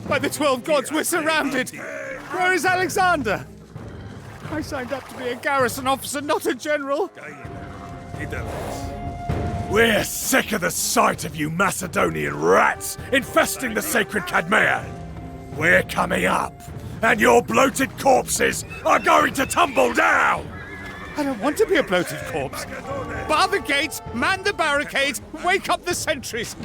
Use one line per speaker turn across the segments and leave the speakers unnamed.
By the 12 gods, we're surrounded! Where is Alexander? I signed up to be a garrison officer, not a general!
We're sick of the sight of you Macedonian rats infesting the sacred Cadmea! We're coming up, and your bloated corpses are going to tumble down!
I don't want to be a bloated corpse. Bar the gates, man the barricades, wake up the sentries!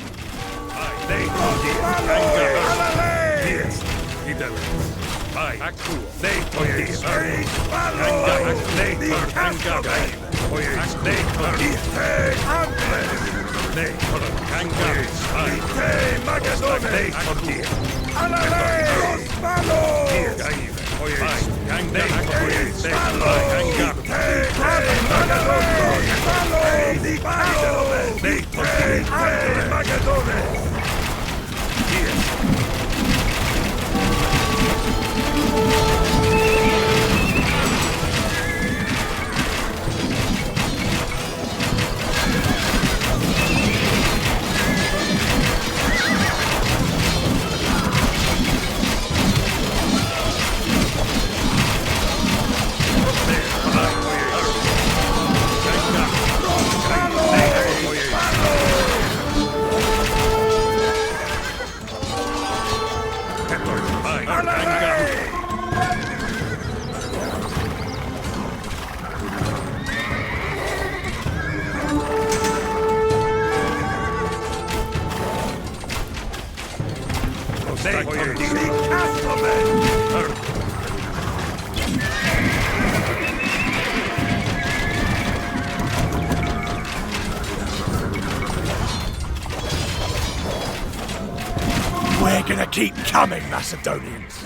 We're gonna keep coming, Macedonians.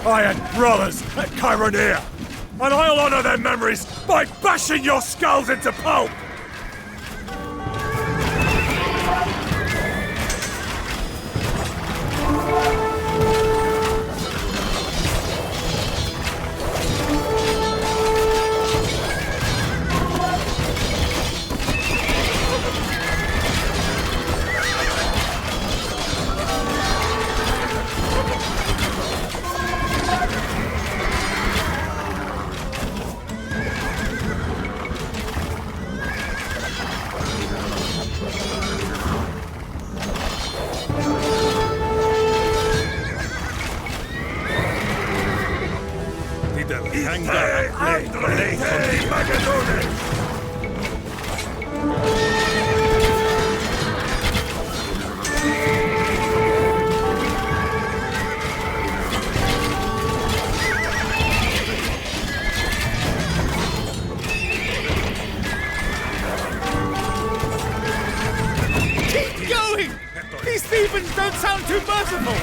I had brothers at Cheironea, and I'll honor their memories by bashing your skulls into pulp!
Keep going! These Thebans don't sound too merciful!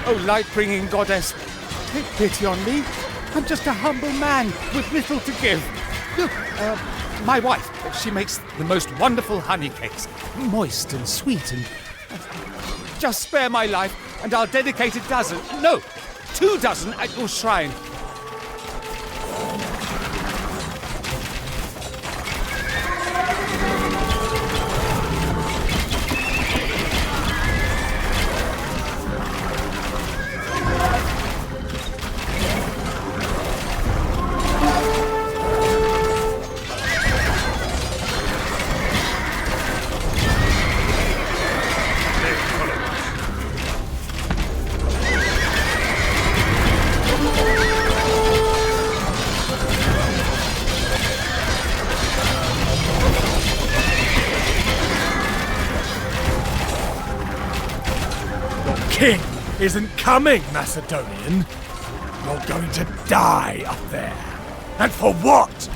Oh, light-bringing goddess, take pity on me. I'm just a humble man with little to give. Look, my wife, she makes the most wonderful honey cakes, moist and sweet and... Just spare my life and I'll dedicate 2 dozen at your shrine.
isn't coming, Macedonian. You're going to die up there. And for what?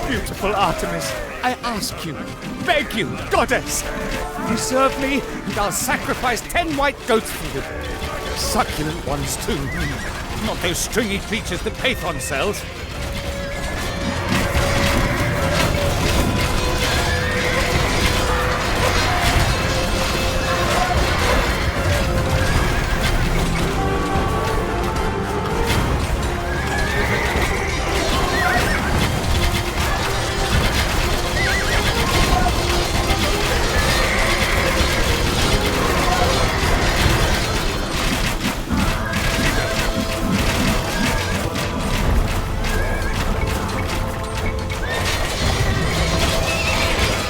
Beautiful Artemis, I ask you, beg you, goddess, you serve me and I'll sacrifice 10 white goats for you. Succulent ones too, not those stringy creatures that Pathon sells.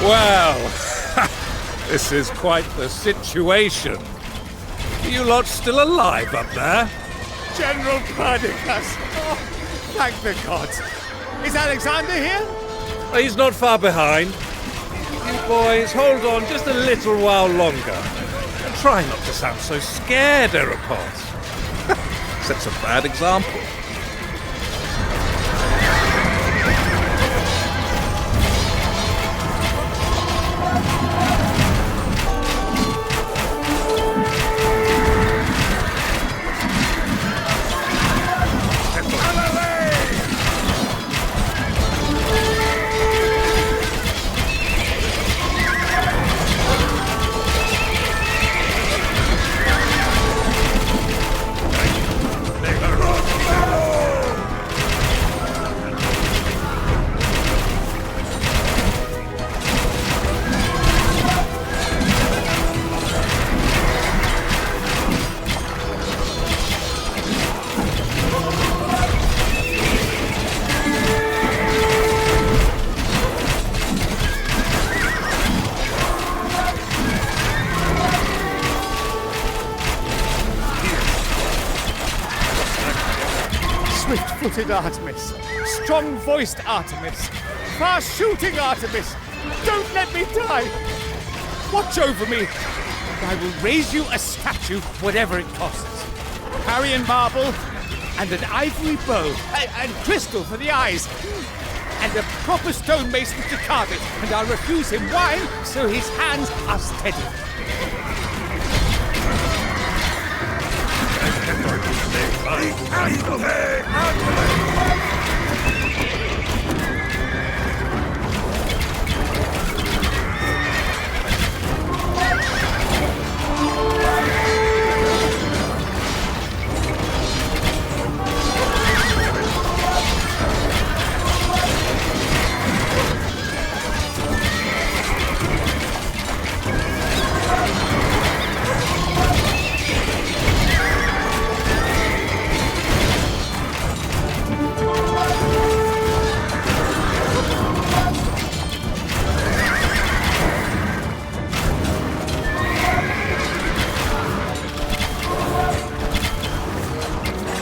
Well, this is quite the situation. You lot still alive up there?
General Perdiccas! Oh, thank the gods! Is Alexander here?
He's not far behind. You boys, hold on just a little while longer. And try not to sound so scared, Eropos. Sets a bad example.
Swift-footed Artemis, strong-voiced Artemis, fast-shooting Artemis, don't let me die! Watch over me, and I will raise you a statue, whatever it costs. Parian marble, and an ivory bow, and crystal for the eyes, and a proper stonemason to carve it, and I'll refuse him wine, so his hands are steady.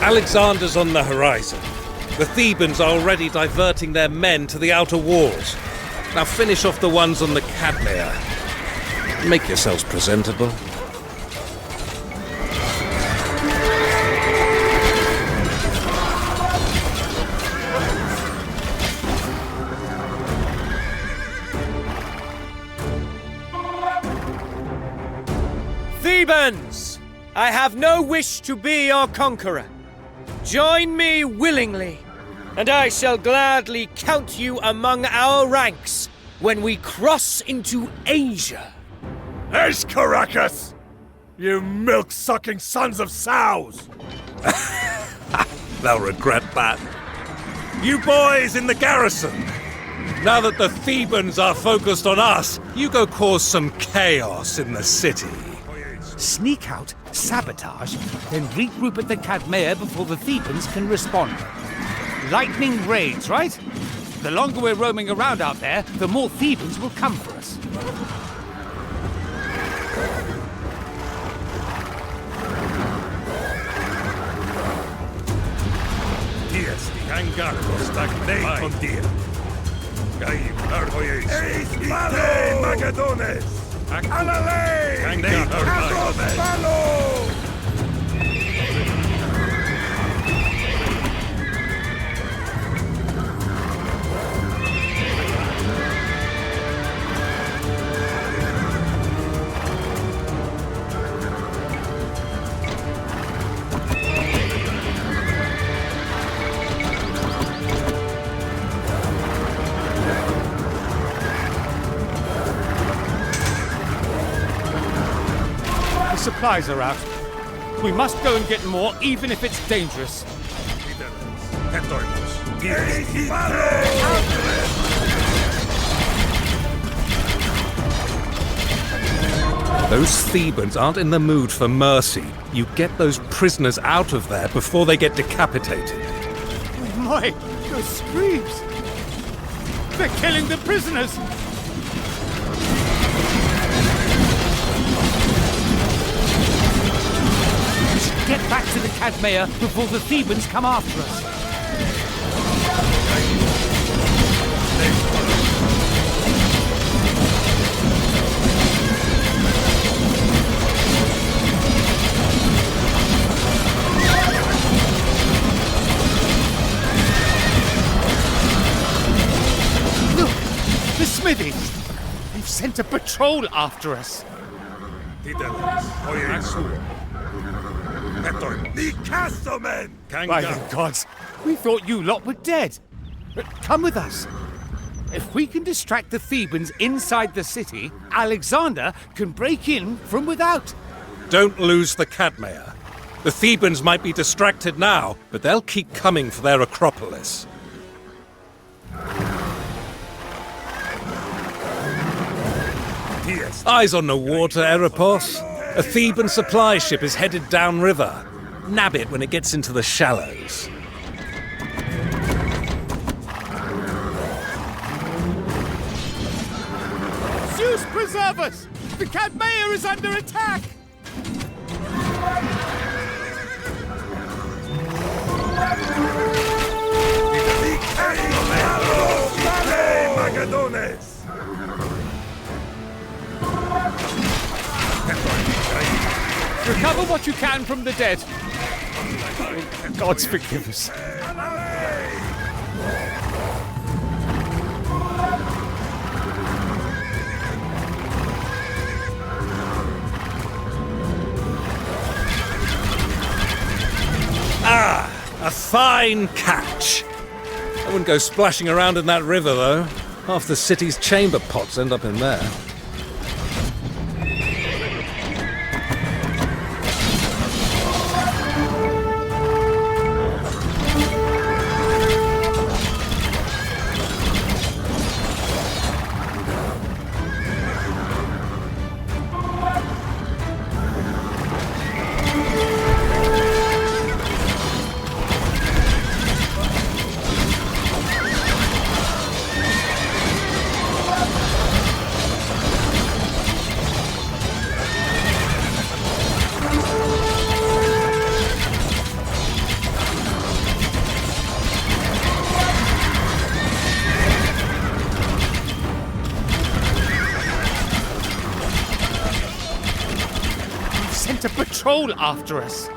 Alexander's on the horizon. The Thebans are already diverting their men to the outer walls. Now finish off the ones on the Cadmea. Make yourselves presentable.
Thebans! I have no wish to be your conqueror. Join me willingly, and I shall gladly count you among our ranks when we cross into Asia.
Ace Caracas! You milk-sucking sons of sows!
They'll regret that. You boys in the garrison! Now that the Thebans are focused on us, you go cause some chaos in the city.
Sneak out, sabotage, then regroup at the Cadmea before the Thebans can respond. Lightning raids, right? The longer we're roaming around out there, the more Thebans will come for us.
Dies gangardos stagnei con dia. Gai argoies. Eis malo! Magadones! Alale! Gangardos malo!
Supplies are out. We must go and get more, even if it's dangerous.
Those Thebans aren't in the mood for mercy. You get those prisoners out of there before they get decapitated.
Oh my, those screams! They're killing the prisoners! Get back to the Cadmea before the Thebans come after us. Look! The smithy! They've sent a patrol after us.
The castlemen!
By the gods, we thought you lot were dead. But come with us. If we can distract the Thebans inside the city, Alexander can break in from without.
Don't lose the Cadmea. The Thebans might be distracted now, but they'll keep coming for their Acropolis. Eyes on the water, Eropos. A Theban supply ship is headed downriver. Nab it when it gets into the shallows.
Zeus preserve us! The Cadmea is under attack!
Magadones!
Recover what you can from the dead. Gods forgive us.
Ah, a fine catch. I wouldn't go splashing around in that river, though. Half the city's chamber pots end up in there.
Sent a patrol after us.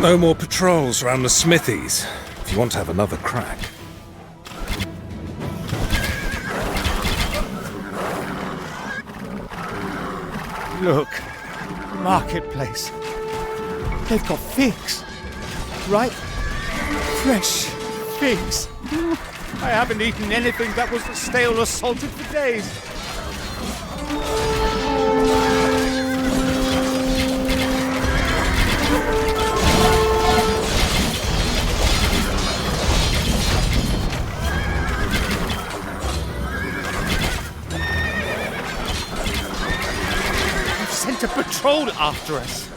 No more patrols around the smithies, if you want to have another crack.
Look, marketplace. They've got figs, right? Fresh figs. I haven't eaten anything that was stale or salted for days. They've sent a patrol after us.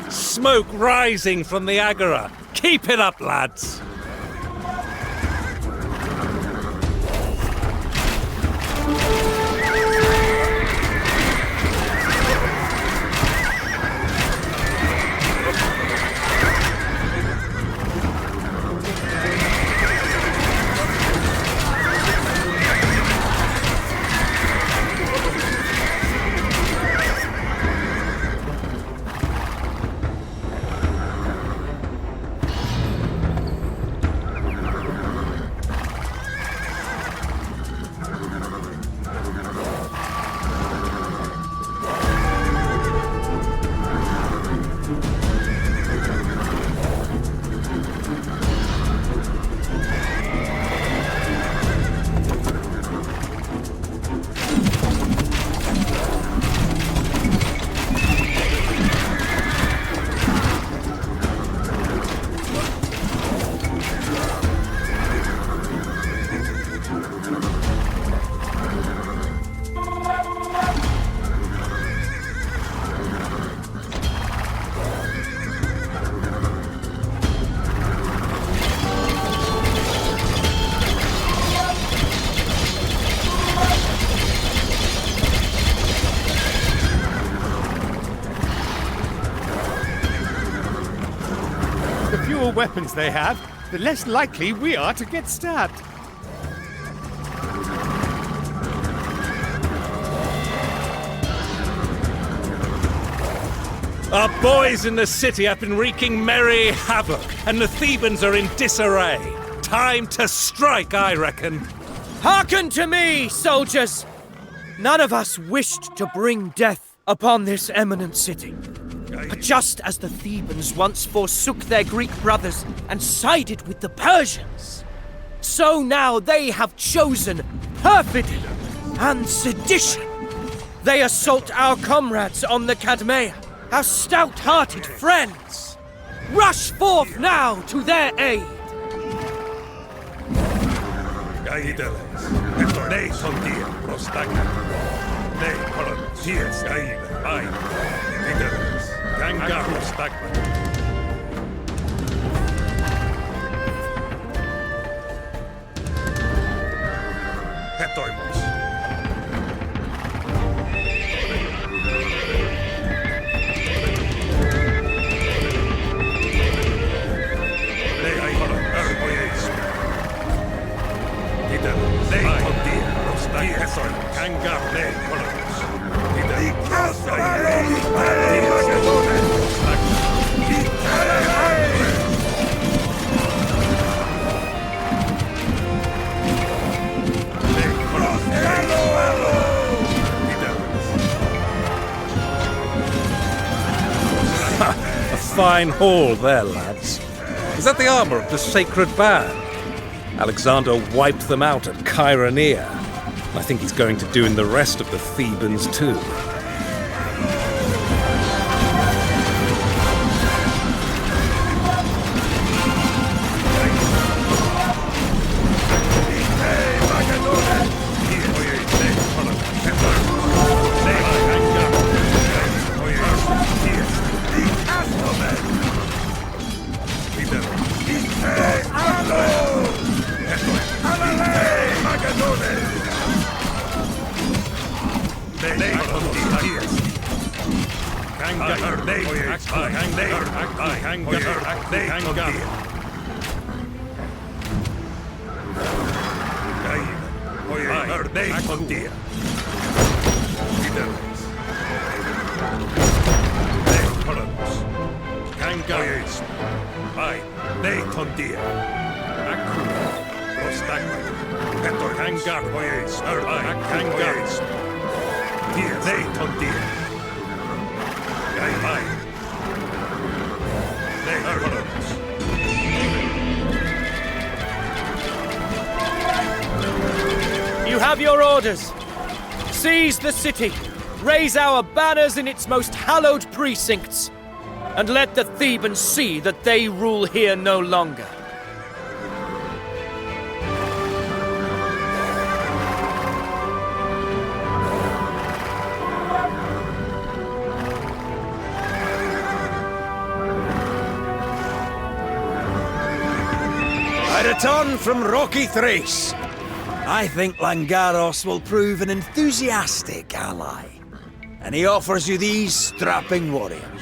Smoke rising from the Agora. Keep it up, lads.
The fewer weapons they have, the less likely we are to get stabbed.
Our boys in the city have been wreaking merry havoc, and the Thebans are in disarray. Time to strike, I reckon.
Hearken to me, soldiers! None of us wished to bring death upon this eminent city. But just as the Thebans once forsook their Greek brothers and sided with the Persians, so now they have chosen perfidy and sedition. They assault our comrades on the Cadmea, our stout-hearted friends. Rush forth now to their aid.
A fine haul there, lads. Is that the armor of the Sacred Band? Alexander wiped them out at Cheironea. I think he's going to do in the rest of the Thebans too.
You have your orders. Seize the city, raise our banners in its most hallowed precincts, and let the Thebans see that they rule here no longer.
I return from rocky Thrace. I think Langaros will prove an enthusiastic ally, and he offers you these strapping warriors.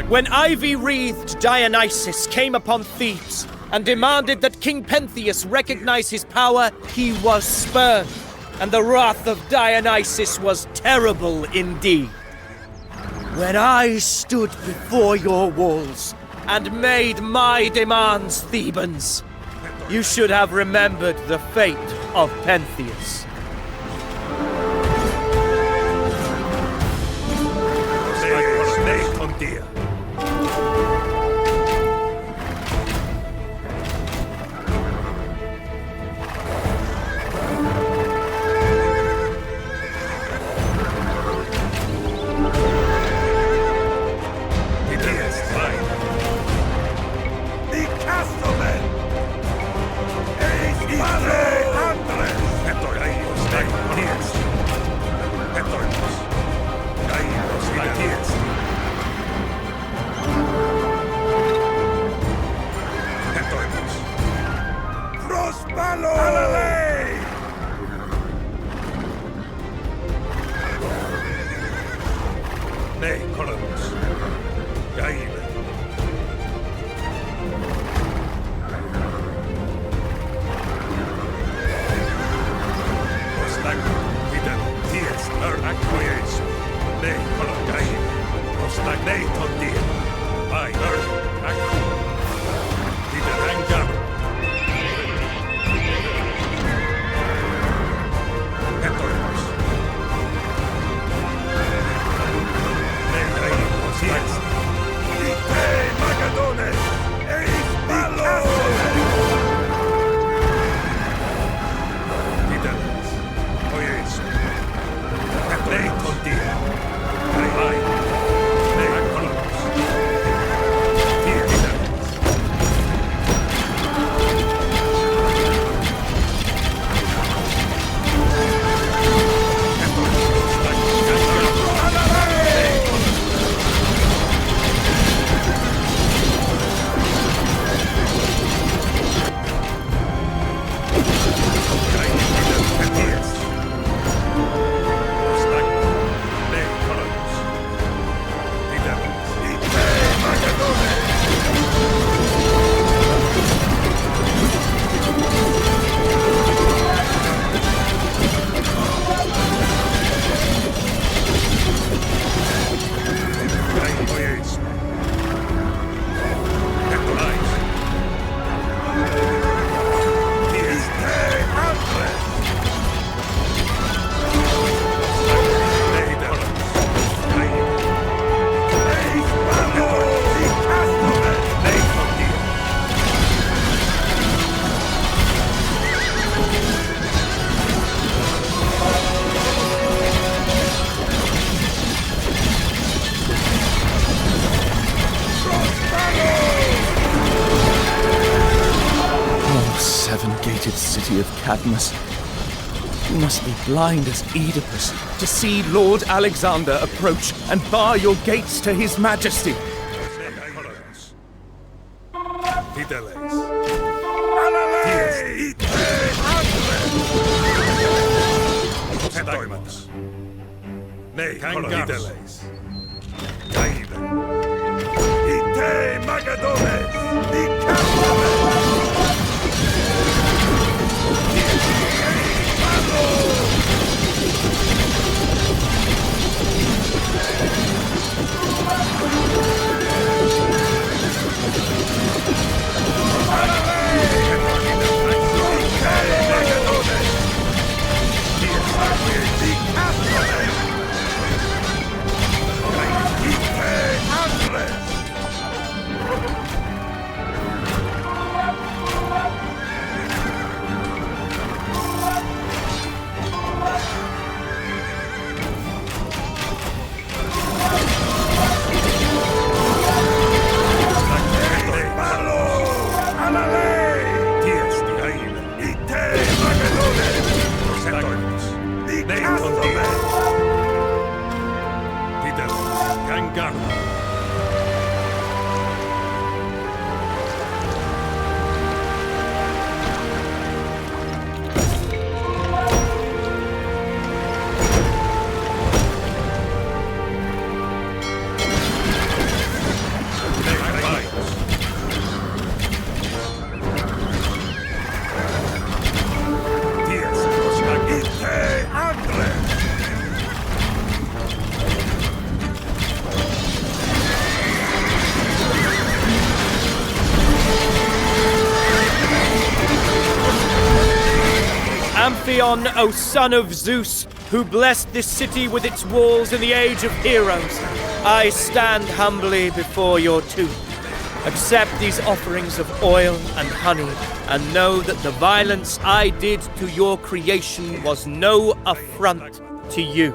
When ivy-wreathed Dionysus came upon Thebes and demanded that King Pentheus recognize his power, he was spurned, and the wrath of Dionysus was terrible indeed. When I stood before your walls and made my demands, Thebans, you should have remembered the fate of Pentheus.
Nei, Gai, Ostag, Tondir, Bai, Aku, Tiderenga, Etoimus, Nei, Osies, Ite, Magadone, Eis, Ballo, Tiderenga, Oies, Nei, Tondir, Bai, Nei, Akolomus, Tiderenga,
Oh, seven-gated city of Cadmus. You must be blind as Oedipus to see Lord Alexander approach and bar your gates to his majesty.
Fideles. Alale! Etoimus. Nei, Fideles. Gaiden. Ite Magadones.
Amphion, O son of Zeus, who blessed this city with its walls in the age of heroes, I stand humbly before your tomb. Accept these offerings of oil and honey, and know that the violence I did to your creation was no affront to you.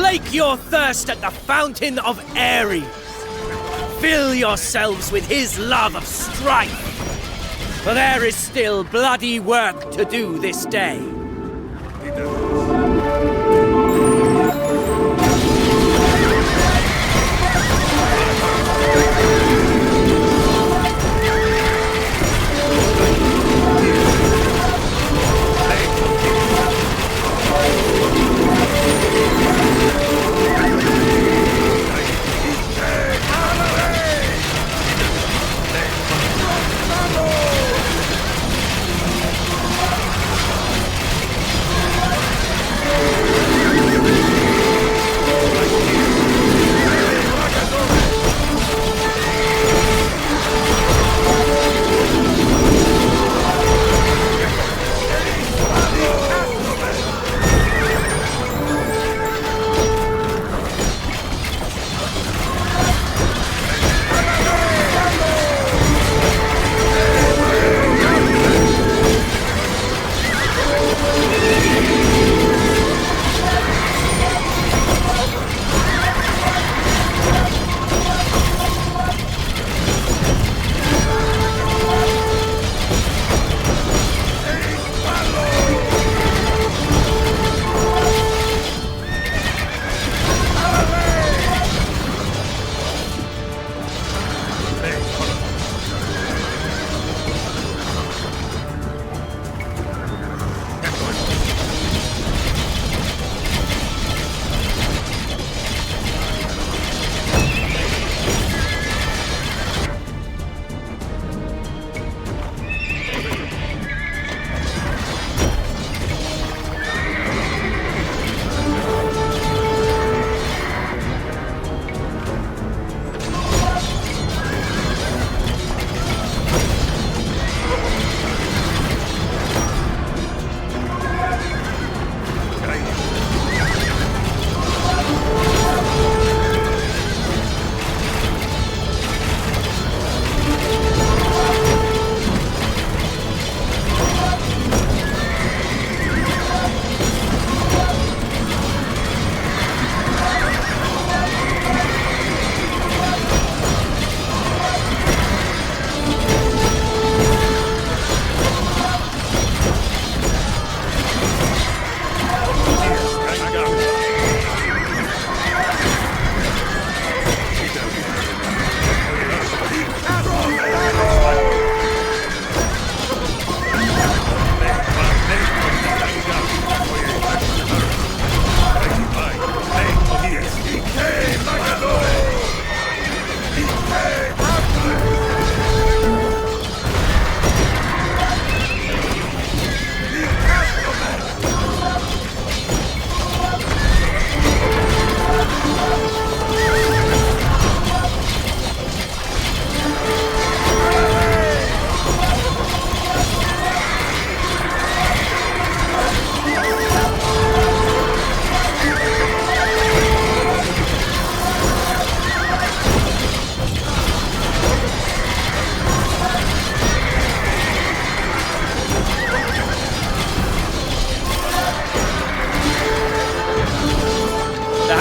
slake your thirst at the fountain of Ares. Fill yourselves with his love of strife, for there is still bloody work to do this day.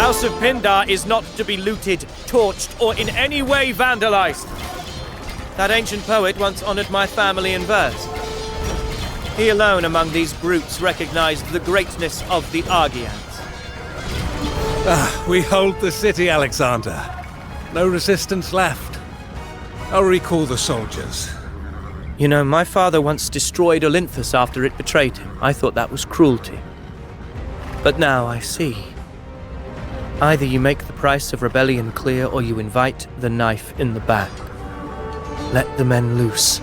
House of Pindar is not to be looted, torched, or in any way vandalized. That ancient poet once honored my family in verse. He alone among these brutes recognized the greatness of the Argians.
We hold the city, Alexander. No resistance left. I'll recall the soldiers.
You know, my father once destroyed Olynthus after it betrayed him. I thought that was cruelty. But now I see. Either you make the price of rebellion clear, or you invite the knife in the back. Let the men loose.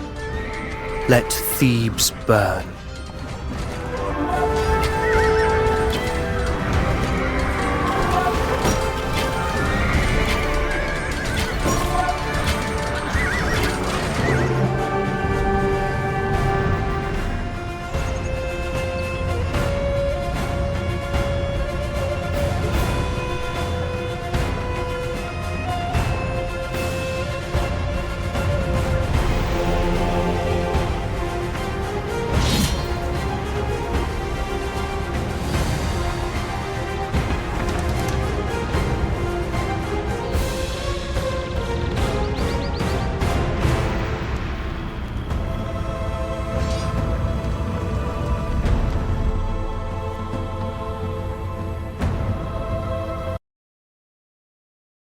Let Thebes burn.